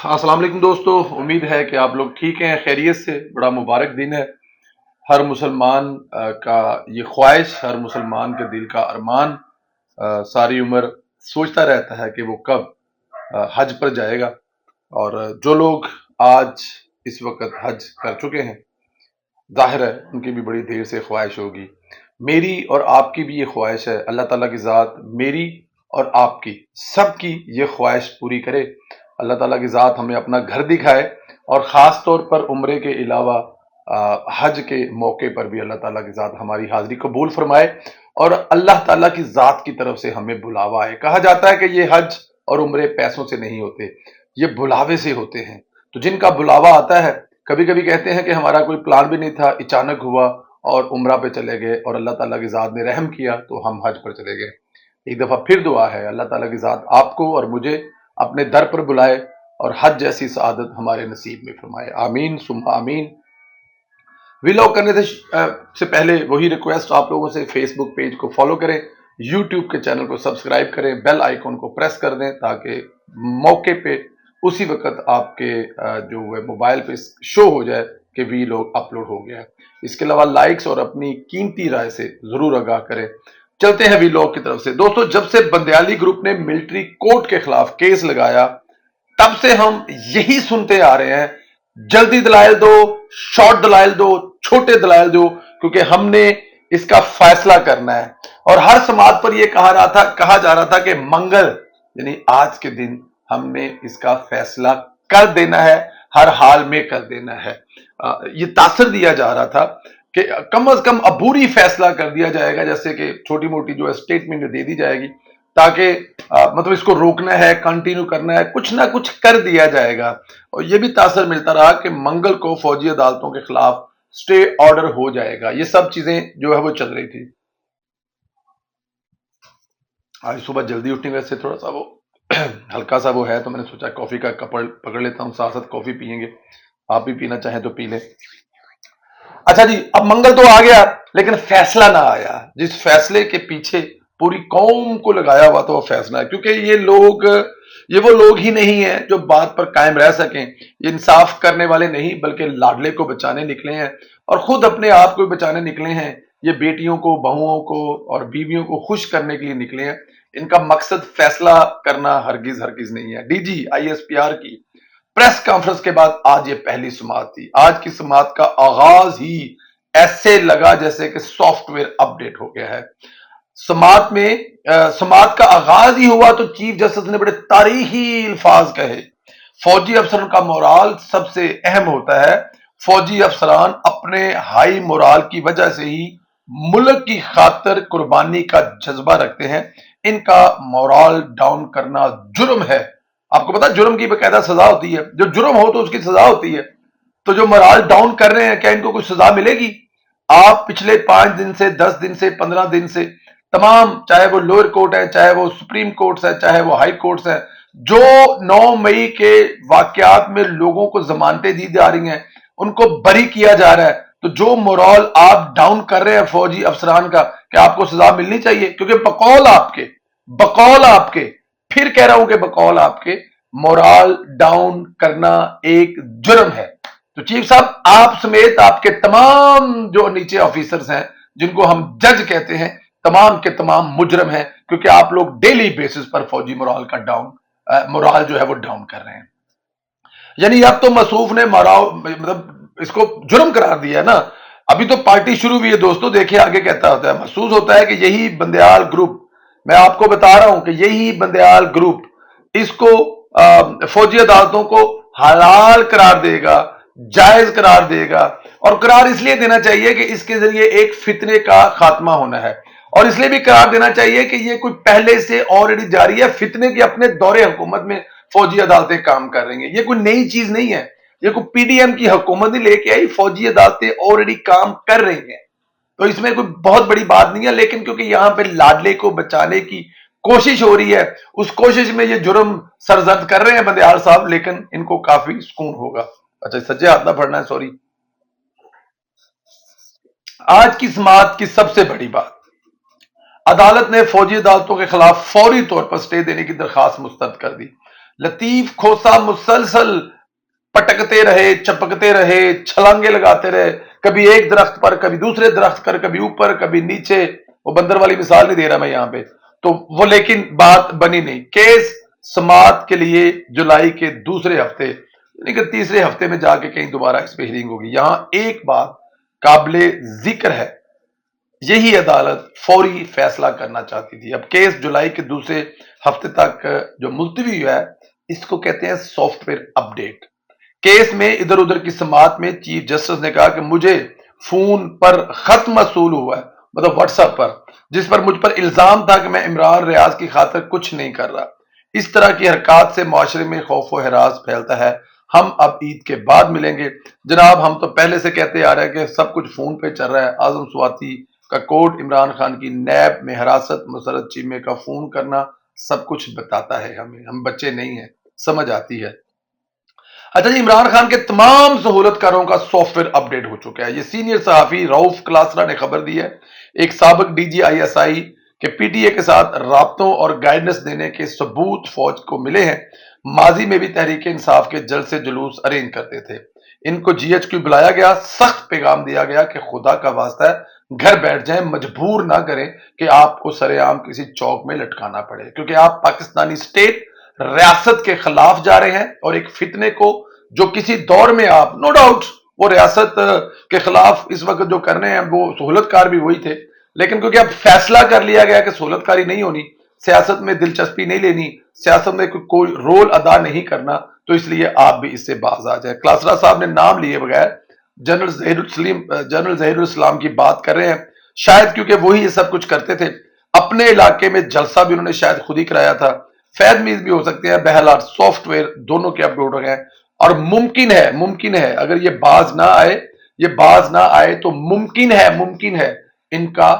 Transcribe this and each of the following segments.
अस्सलाम वालेकुम दोस्तों, उम्मीद है कि आप लोग ठीक हैं, खैरियत से। बड़ा मुबारक दिन है। हर मुसलमान का ये ख्वाहिश, हर मुसलमान के दिल का अरमान सारी उम्र सोचता रहता है कि वो कब हज पर जाएगा। और जो लोग आज इस वक्त हज कर चुके हैं, जाहिर है उनकी भी बड़ी देर से ख्वाहिश होगी। मेरी और आपकी भी ये ख्वाहिश है, अल्लाह ताला की ज़ात मेरी और आपकी सबकी ये ख्वाहिश पूरी करे। अल्लाह ताला की ज़ात हमें अपना घर दिखाए और ख़ास तौर पर उम्रे के अलावा हज के मौके पर भी अल्लाह ताला की ज़ात हमारी हाज़िरी कबूल फरमाए और अल्लाह ताला की ज़ात की तरफ से हमें बुलावा आए। कहा जाता है कि ये हज और उम्रे पैसों से नहीं होते, ये बुलावे से होते हैं। तो जिनका बुलावा आता है, कभी कभी कहते हैं कि हमारा कोई प्लान भी नहीं था, अचानक हुआ और उम्रा पे चले गए और अल्लाह ताला की ज़ात ने रहम किया तो हम हज पर चले गए। एक दफ़ा फिर दुआ है, अल्लाह ताला की ज़ात आपको और मुझे अपने दर पर बुलाए और हज जैसी सआदत हमारे नसीब में फरमाए। आमीन सुम्मा आमीन। व्लॉग करने से पहले वही रिक्वेस्ट आप लोगों से, फेसबुक पेज को फॉलो करें, यूट्यूब के चैनल को सब्सक्राइब करें, बेल आइकॉन को प्रेस कर दें ताकि मौके पे उसी वक्त आपके जो है मोबाइल पे शो हो जाए कि व्लॉग अपलोड हो गया है। इसके अलावा लाइक्स और अपनी कीमती राय से जरूर आगाह करें। चलते हैं व्लॉग की तरफ से। दोस्तों, जब से बंदयाली ग्रुप ने मिलिट्री कोर्ट के खिलाफ केस लगाया, तब से हम यही सुनते आ रहे हैं, जल्दी दलाइल दो, शॉर्ट दलाइल दो, छोटे दलाइल दो, क्योंकि हमने इसका फैसला करना है। और हर समाज पर यह कहा जा रहा था कि मंगल यानी आज के दिन हमने इसका फैसला कर देना है, हर हाल में कर देना है। ये तासर दिया जा रहा था कि कम से कम अबूरी फैसला कर दिया जाएगा, जैसे कि छोटी मोटी जो है स्टेटमेंट दे दी जाएगी ताकि मतलब इसको रोकना है, कंटिन्यू करना है, कुछ ना कुछ कर दिया जाएगा। और ये भी तासर मिलता रहा कि मंगल को फौजी अदालतों के खिलाफ स्टे ऑर्डर हो जाएगा। ये सब चीजें जो है वो चल रही थी। आज सुबह जल्दी उठने वैसे थोड़ा सा वो हल्का सा वो है, तो मैंने सोचा कॉफी का कप पकड़ लेता हूँ, साथ साथ कॉफी पियेंगे। आप भी पीना चाहें तो पी लें। अच्छा जी, अब मंगल तो आ गया लेकिन फैसला ना आया। जिस फैसले के पीछे पूरी कौम को लगाया हुआ था वो फैसला है, क्योंकि ये वो लोग ही नहीं है जो बात पर कायम रह सकें। ये इंसाफ करने वाले नहीं बल्कि लाडले को बचाने निकले हैं और खुद अपने आप को बचाने निकले हैं। ये बेटियों को, बहुओं को और बीवियों को खुश करने के लिए निकले हैं। इनका मकसद फैसला करना हरगिज हरगिज नहीं है। डीजी आईएसपीआर की प्रेस कॉन्फ्रेंस के बाद आज ये पहली समाअत थी। आज की समाअत का आगाज ही ऐसे लगा जैसे कि सॉफ्टवेयर अपडेट हो गया है। समाअत का आगाज ही हुआ तो चीफ जस्टिस ने बड़े तारीखी अल्फाज कहे। फौजी अफसरान का मोराल सबसे अहम होता है। फौजी अफसरान अपने हाई मोराल की वजह से ही मुल्क की खातिर कुर्बानी का जज्बा रखते हैं। इनका मोराल डाउन करना जुर्म है। आपको पता है जुर्म की बकायदा सजा होती है, जो जुर्म हो तो उसकी सजा होती है। तो जो मोराल डाउन कर रहे हैं, क्या इनको कुछ सजा मिलेगी? आप पिछले 5 दिन से, 10 दिन से, 15 दिन से तमाम, चाहे वो लोअर कोर्ट है, चाहे वो सुप्रीम कोर्ट है, चाहे वो हाई कोर्ट है, जो 9 मई के वाकयात में लोगों को जमानतें दी जा रही हैं, उनको बरी किया जा रहा है। तो जो मोरल आप डाउन कर रहे हैं फौजी अफसरान का, क्या आपको सजा मिलनी चाहिए? क्योंकि बकौल आपके, फिर कह रहा हूं कि बकौल आपके, मोरल डाउन करना एक जुर्म है। तो चीफ साहब, आप समेत आपके तमाम जो नीचे ऑफिसर्स हैं, जिनको हम जज कहते हैं, तमाम के तमाम मुजरम हैं, क्योंकि आप लोग डेली बेसिस पर फौजी मोरल का मोरल जो है वो डाउन कर रहे हैं। यानी अब तो मसूफ ने मतलब इसको जुर्म करार दिया है ना। अभी तो पार्टी शुरू हुई है दोस्तों, देखिए आगे कहता होता है। महसूस होता है कि यही बंदयाल ग्रुप, मैं आपको बता रहा हूं कि यही बंदयाल ग्रुप इसको फौजी अदालतों को हलाल करार देगा, जायज करार देगा। और करार इसलिए देना चाहिए कि इसके जरिए एक फितने का खात्मा होना है, और इसलिए भी करार देना चाहिए कि ये कोई पहले से ऑलरेडी जारी है। फितने के अपने दौरे हुकूमत में फौजी अदालतें काम कर रही हैं, ये कोई नई चीज नहीं है। ये कोई पीडीएम की हुकूमत ही लेके आई, फौजी अदालतें ऑलरेडी काम कर रही हैं। तो इसमें कोई बहुत बड़ी बात नहीं है, लेकिन क्योंकि यहां पे लाडले को बचाने की कोशिश हो रही है, उस कोशिश में ये जुर्म सरजद कर रहे हैं बंदयाल साहब, लेकिन इनको काफी सुकून होगा। अच्छा, सज्जे हाथ ना पढ़ना है, सॉरी। आज की समाअत की सबसे बड़ी बात, अदालत ने फौजी अदालतों के खिलाफ फौरी तौर पर स्टे देने की दरखास्त मुस्तरद कर दी। लतीफ खोसा मुसलसल पटकते रहे, चपकते रहे, छलांगे लगाते रहे, कभी एक दरख्त पर, कभी दूसरे दरख्त पर, कभी ऊपर, कभी नीचे। वो बंदर वाली मिसाल नहीं दे रहा मैं यहाँ पे, तो वो लेकिन बात बनी नहीं। केस समात के लिए जुलाई के दूसरे हफ्ते यानी कि तीसरे हफ्ते में जाके कहीं दोबारा इस पे हियरिंग होगी। यहां एक बात काबिले जिक्र है, यही अदालत फौरी फैसला करना चाहती थी। अब केस जुलाई के दूसरे हफ्ते तक जो मुलतवी हुआ है, इसको कहते हैं सॉफ्टवेयर अपडेट। केस में इधर उधर की समात में चीफ जस्टिस ने कहा कि मुझे फोन पर खत मसूल हुआ है, मतलब व्हाट्सएप पर, जिस पर मुझ पर इल्जाम था कि मैं इमरान रियाज की खातिर कुछ नहीं कर रहा। इस तरह की हरकत से माशरे में खौफ व हरास फैलता है। हम अब ईद के बाद मिलेंगे। जनाब, हम तो पहले से कहते आ रहे हैं कि सब कुछ फोन पे चल रहा है। आजम स्वाति का कोर्ट इमरान खान की नैब में हिरासत, मुसर्रत चीमे का फोन करना सब कुछ बताता है हमें। हम बच्चे नहीं हैं, समझ आती है। अच्छा जी, इमरान खान के तमाम सहूलतकारों का सॉफ्टवेयर अपडेट हो चुका है। ये सीनियर सहाफी रऊफ क्लासरा ने खबर दी है। एक साबिक डीजी आईएसआई के पीटीए के साथ राब्तों और गाइडेंस देने के सबूत फौज को मिले हैं। माजी में भी तहरीक इंसाफ के जल्द से जुलूस अरेंज करते थे। इनको जीएचक्यू बुलाया गया, सख्त पैगाम दिया गया कि खुदा का वास्ता है घर बैठ जाएं, मजबूर ना करें कि आपको सरेआम किसी चौक में लटकाना पड़े, क्योंकि आप पाकिस्तानी स्टेट रियासत के खिलाफ जा रहे हैं। और एक फितने को जो किसी दौर में आप, नो डाउट वो रियासत के खिलाफ इस वक्त जो कर रहे हैं, वो सहूलतकार भी वही थे, लेकिन क्योंकि अब फैसला कर लिया गया कि सहूलतकारी नहीं होनी, सियासत में दिलचस्पी नहीं लेनी, सियासत में कोई रोल अदा नहीं करना, तो इसलिए आप भी इससे बाज आ जाए। क्लासरा साहब ने नाम लिए बगैर जनरल जहीरुल इस्लाम की बात कर रहे हैं, शायद क्योंकि वही ये सब कुछ करते थे। अपने इलाके में जलसा भी उन्होंने शायद खुद ही कराया था। फैद मीज भी हो सकते हैं। बहरहाल सॉफ्टवेयर दोनों के अपलोड हो गए हैं और मुमकिन है अगर ये बाज ना आए तो मुमकिन है इनका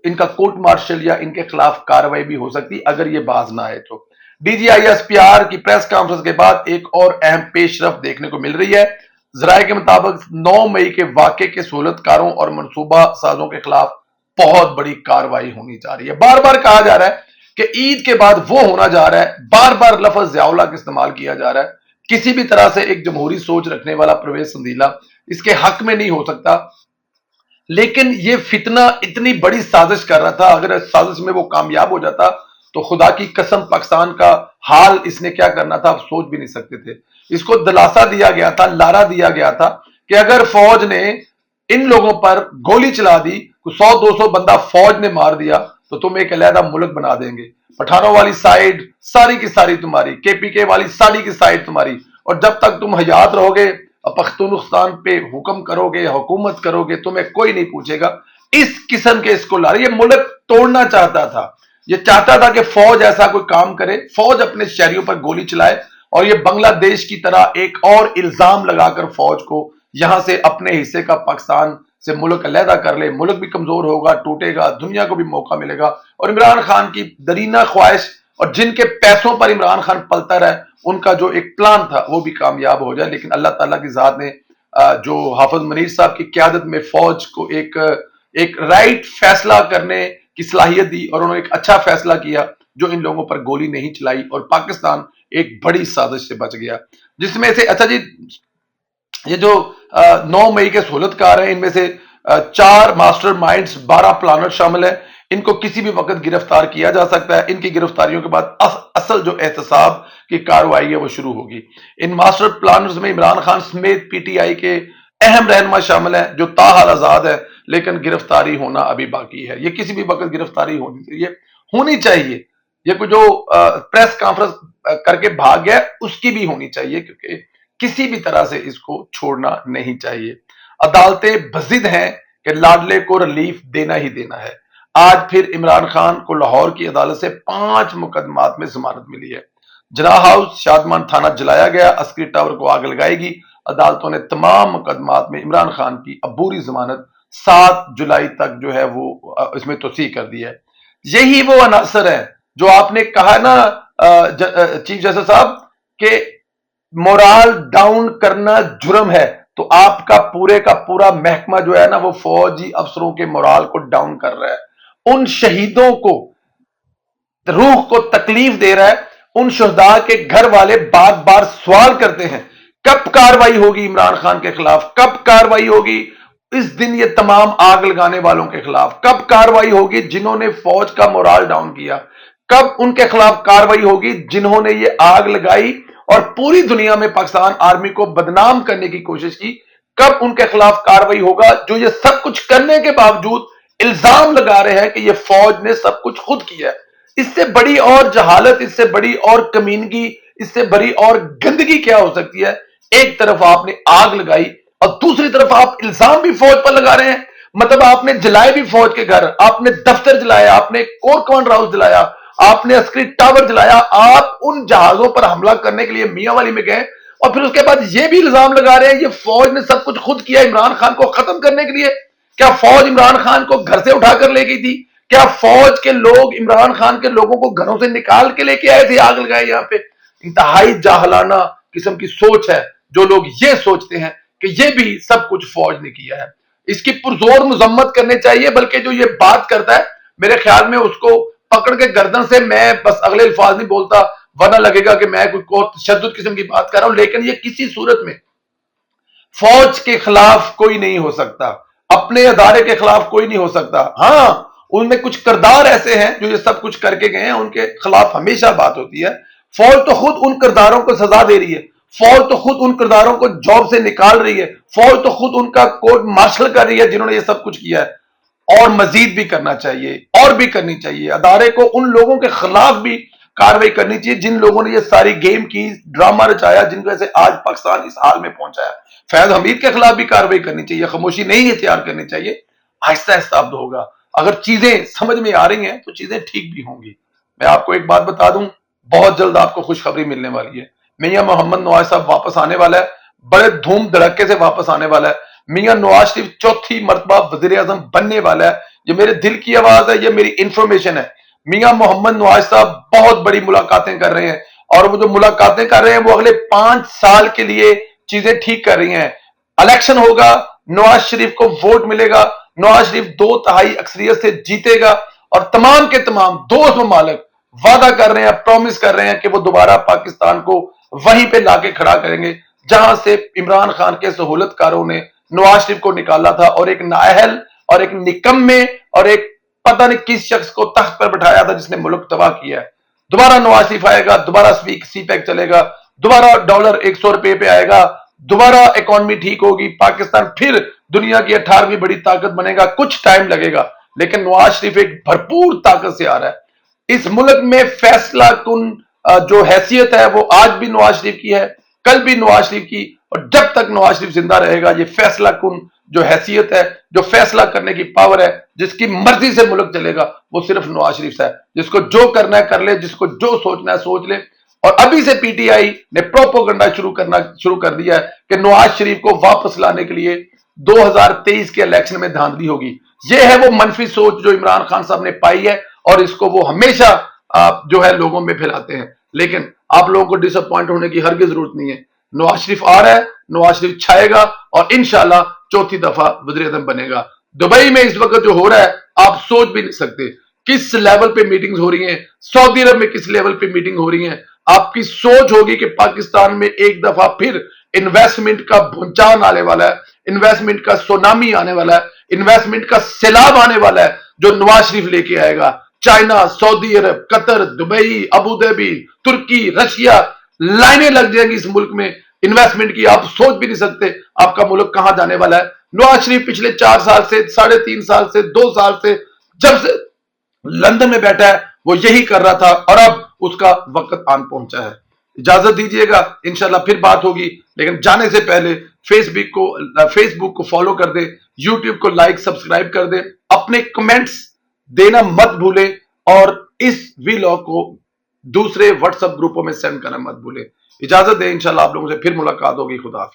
इनका कोर्ट मार्शल या इनके खिलाफ कार्रवाई भी हो सकती अगर ये बाज ना आए तो। डीजीआईएसपीआर की प्रेस कॉन्फ्रेंस के बाद एक और अहम पेशरफ देखने को मिल रही है। जराये के मुताबिक 9 मई के वाक़े के सहूलतकारों और मनसूबा साजों के खिलाफ बहुत बड़ी कार्रवाई होनी जा रही है। बार बार कहा जा रहा है कि ईद के बाद वो होना जा रहा है, बार बार लफ्ज ज़ियाउल्लाह का इस्तेमाल किया जा रहा है। किसी भी तरह से एक जमहूरी सोच रखने वाला परवेज संदीला इसके हक में नहीं हो सकता, लेकिन ये फितना इतनी बड़ी साजिश कर रहा था। अगर इस साजिश में वो कामयाब हो जाता तो खुदा की कसम पाकिस्तान का हाल इसने क्या करना था आप सोच भी नहीं सकते थे। इसको दिलासा दिया गया था, लारा दिया गया था कि अगर फौज ने इन लोगों पर गोली चला दी, 100-200 बंदा फौज ने मार दिया, तो तुम एक अलहदा मुल्क बना देंगे। पठानों वाली साइड सारी की सारी तुम्हारी, केपीके वाली सारी की साइड तुम्हारी, और जब तक तुम हयात रहोगे पख्तूनख्वान पे हुक्म करोगे, हुकूमत करोगे, तुम्हें कोई नहीं पूछेगा। इस किस्म के इसको ला रही, ये मुल्क तोड़ना चाहता था। ये चाहता था कि फौज ऐसा कोई काम करे, फौज अपने शहरियों पर गोली चलाए और ये बांग्लादेश की तरह एक और इल्जाम लगाकर फौज को यहां से अपने हिस्से का पाकिस्तान से मुल्क अलहदा कर ले। मुल्क भी कमजोर होगा, टूटेगा, दुनिया को भी मौका मिलेगा। और इमरान खान की दरीना ख्वाहिश और जिनके पैसों पर इमरान खान पलता रहा, उनका जो एक प्लान था वो भी कामयाब हो जाए। लेकिन अल्लाह ताला की जात ने जो हाफिज मनीर साहब की क्यादत में फौज को एक राइट फैसला करने की सलाहियत दी और उन्होंने एक अच्छा फैसला किया जो इन लोगों पर गोली नहीं चलाई और पाकिस्तान एक बड़ी साजिश से बच गया। जिसमें से अच्छा जी, ये जो 9 मई के सहूलतकार हैं, इनमें से 4 मास्टर माइंड्स, 12 प्लानर शामिल है। इनको किसी भी वक्त गिरफ्तार किया जा सकता है। इनकी गिरफ्तारियों के बाद असल जो एहतसाब की कार्रवाई है वो शुरू होगी। इन मास्टर प्लानर्स में इमरान खान समेत पीटीआई के अहम रहनुमा शामिल है जो ताहाल आजाद है, लेकिन गिरफ्तारी होना अभी बाकी है। ये किसी भी वक्त गिरफ्तारी होनी चाहिए। ये कोई जो प्रेस कॉन्फ्रेंस करके भाग गया उसकी भी होनी चाहिए, क्योंकि किसी भी तरह से इसको छोड़ना नहीं चाहिए। अदालतें बजिद हैं कि लाडले को रिलीफ देना ही देना है। आज फिर इमरान खान को लाहौर की अदालत से 5 मुकदमात में जमानत मिली है। जना हाउस, शादमान थाना जलाया गया, अस्करी टावर को आग लगाएगी। अदालतों ने तमाम मुकदमात में इमरान खान की अबूरी जमानत 7 जुलाई तक जो है वो इसमें तोसी कर दी है। यही वो अनासर है जो आपने कहा ना चीफ जस्टिस साहब के मोराल डाउन करना जुर्म है, तो आपका पूरे का पूरा महकमा जो है ना वो फौजी अफसरों के मोराल को डाउन कर रहा है, उन शहीदों को, रूह को तकलीफ दे रहा है, ان شہداء کے گھر والے بار بار سوال کرتے ہیں کب کاروائی ہوگی عمران خان کے خلاف، کب کاروائی ہوگی اس دن یہ تمام آگ لگانے والوں کے خلاف، کب کاروائی ہوگی جنہوں نے فوج کا مورال ڈاؤن کیا، کب ان کے خلاف کاروائی ہوگی جنہوں نے یہ آگ لگائی اور پوری دنیا میں پاکستان آرمی کو بدنام کرنے کی کوشش کی، کب ان کے خلاف کاروائی ہوگا جو یہ سب کچھ کرنے کے باوجود الزام لگا رہے ہیں کہ یہ فوج نے سب کچھ خود کیا ہے۔ اس سے بڑی اور جہالت، اس سے بڑی اور کمینگی، اس سے بڑی اور گندگی کیا ہو سکتی ہے؟ ایک طرف آپ نے آگ لگائی اور دوسری طرف آپ الزام بھی فوج پر لگا رہے ہیں۔ مطلب آپ نے جلائے بھی فوج کے گھر، آپ نے دفتر جلایا، آپ نے کور کمانڈر ہاؤس جلایا، آپ نے عسکری ٹاور جلایا، آپ ان جہازوں پر حملہ کرنے کے لیے میاں والی میں گئے اور پھر اس کے بعد یہ بھی الزام لگا رہے ہیں یہ فوج نے سب کچھ خود کیا عمران خان کو ختم کرنے کے لیے۔ کیا فوج عمران خان کو گھر سے اٹھا کر لے گئی تھی؟ کیا فوج کے لوگ عمران خان کے لوگوں کو گھروں سے نکال کے لے کے آئے تھے آگ لگائے یہاں پہ؟ انتہائی جاہلانہ قسم کی سوچ ہے جو لوگ یہ سوچتے ہیں کہ یہ بھی سب کچھ فوج نے کیا ہے۔ اس کی پرزور مذمت کرنے چاہیے، بلکہ جو یہ بات کرتا ہے میرے خیال میں اس کو پکڑ کے گردن سے، میں بس اگلے الفاظ نہیں بولتا ورنہ لگے گا کہ میں کوئی تشدد قسم کی بات کر رہا ہوں، لیکن یہ کسی صورت میں فوج کے خلاف کوئی نہیں ہو سکتا، اپنے ادارے کے خلاف کوئی نہیں ہو سکتا۔ ہاں ان میں کچھ کردار ایسے ہیں جو یہ سب کچھ کر کے گئے ہیں، ان کے خلاف ہمیشہ بات ہوتی ہے۔ فوج تو خود ان کرداروں کو سزا دے رہی ہے، فوج تو خود ان کرداروں کو جاب سے نکال رہی ہے، فوج تو خود ان کا کورٹ مارشل کر رہی ہے جنہوں نے یہ سب کچھ کیا ہے۔ اور مزید بھی کرنا چاہیے، اور بھی کرنی چاہیے، ادارے کو ان لوگوں کے خلاف بھی کاروائی کرنی چاہیے جن لوگوں نے یہ ساری گیم کی، ڈرامہ رچایا، جن کی وجہ سے آج پاکستان اس حال میں پہنچا ہے۔ فیض حمید کے خلاف بھی کاروائی کرنی چاہیے، خاموشی نہیں اختیار کرنی چاہیے۔ آہستہ آہستہ اب ہوگا، اگر چیزیں سمجھ میں آ رہی ہیں تو چیزیں ٹھیک بھی ہوں گی۔ میں آپ کو ایک بات بتا دوں، بہت جلد آپ کو خوشخبری ملنے والی ہے۔ میاں محمد نواز صاحب واپس آنے والا ہے، بڑے دھوم دھڑکے سے واپس آنے والا ہے۔ میاں نواز شریف چوتھی مرتبہ وزیر اعظم بننے والا ہے۔ یہ میرے دل کی آواز ہے، یہ میری انفارمیشن ہے۔ میاں محمد نواز صاحب بہت بڑی ملاقاتیں کر رہے ہیں، اور وہ جو ملاقاتیں کر رہے ہیں وہ اگلے 5 سال کے لیے چیزیں ٹھیک کر رہی ہیں۔ الیکشن ہوگا، نواز شریف کو ووٹ ملے گا، نواز شریف 2/3 اکثریت سے جیتے گا، اور تمام کے تمام دوست ممالک وعدہ کر رہے ہیں، پرومس کر رہے ہیں کہ وہ دوبارہ پاکستان کو وہیں پہ لا کے کھڑا کریں گے جہاں سے عمران خان کے سہولت کاروں نے نواز شریف کو نکالا تھا، اور ایک نااہل اور ایک نکمے اور ایک پتہ نہیں کس شخص کو تخت پر بٹھایا تھا جس نے ملک تباہ کیا ہے۔ دوبارہ نواز شریف آئے گا، دوبارہ سی پیک چلے گا، دوبارہ ڈالر 100 روپے پہ آئے گا، دوبارہ اکانومی ٹھیک ہوگی، پاکستان پھر دنیا کی 18ویں بڑی طاقت بنے گا۔ کچھ ٹائم لگے گا، لیکن نواز شریف ایک بھرپور طاقت سے آ رہا ہے۔ اس ملک میں فیصلہ کن جو حیثیت ہے وہ آج بھی نواز شریف کی ہے، کل بھی نواز شریف کی، اور جب تک نواز شریف زندہ رہے گا یہ فیصلہ کن جو حیثیت ہے، جو فیصلہ کرنے کی پاور ہے، جس کی مرضی سے ملک چلے گا، وہ صرف نواز شریف سے ہے۔ جس کو جو کرنا ہے کر لے، جس کو جو سوچنا ہے سوچ لے۔ اور ابھی سے پی ٹی آئی نے پروپوگنڈا شروع کر دیا ہے کہ نواز شریف کو واپس لانے کے لیے 2023 کے الیکشن میں دھاندلی ہوگی۔ یہ ہے وہ منفی سوچ جو عمران خان صاحب نے پائی ہے، اور اس کو وہ ہمیشہ جو ہے لوگوں میں پھیلاتے ہیں۔ لیکن آپ لوگوں کو ڈس اپوائنٹ ہونے کی ہرگز ضرورت نہیں ہے۔ نواز شریف آ رہا ہے، نواز شریف چھائے گا، اور انشاءاللہ چوتھی دفعہ وزیر اعظم بنے گا۔ دبئی میں اس وقت جو ہو رہا ہے آپ سوچ بھی نہیں سکتے کس لیول پہ میٹنگز ہو رہی ہیں، سعودی عرب میں کس لیول پہ میٹنگ ہو رہی ہیں۔ آپ کی سوچ ہوگی کہ پاکستان میں ایک دفعہ پھر انویسٹمنٹ کا بھونچال آنے والا ہے، انویسٹمنٹ کا سونامی آنے والا ہے، انویسٹمنٹ کا سیلاب آنے والا ہے جو نواز شریف لے کے آئے گا۔ چائنا، سعودی عرب، قطر، دبئی، ابو ظہبی، ترکی، رشیا، لائنیں لگ جائیں گی اس ملک میں انویسٹمنٹ کی۔ آپ سوچ بھی نہیں سکتے آپ کا ملک کہاں جانے والا ہے۔ نواز شریف پچھلے 4 سال سے، 3.5 سال سے، 2 سال سے جب سے لندن میں بیٹھا ہے وہ یہی کر رہا تھا، اور اب اس کا وقت آن پہنچا ہے۔ اجازت دیجئے گا، انشاءاللہ پھر بات ہوگی، لیکن جانے سے پہلے فیس بک کو فالو کر دیں، یوٹیوب کو لائک سبسکرائب کر دیں، اپنے کمنٹس دینا مت بھولیں، اور اس ویلاگ کو دوسرے واٹس ایپ گروپوں میں سینڈ کرنا مت بھولیں۔ اجازت دیں، انشاءاللہ آپ لوگوں سے پھر ملاقات ہوگی۔ خدا حافظ۔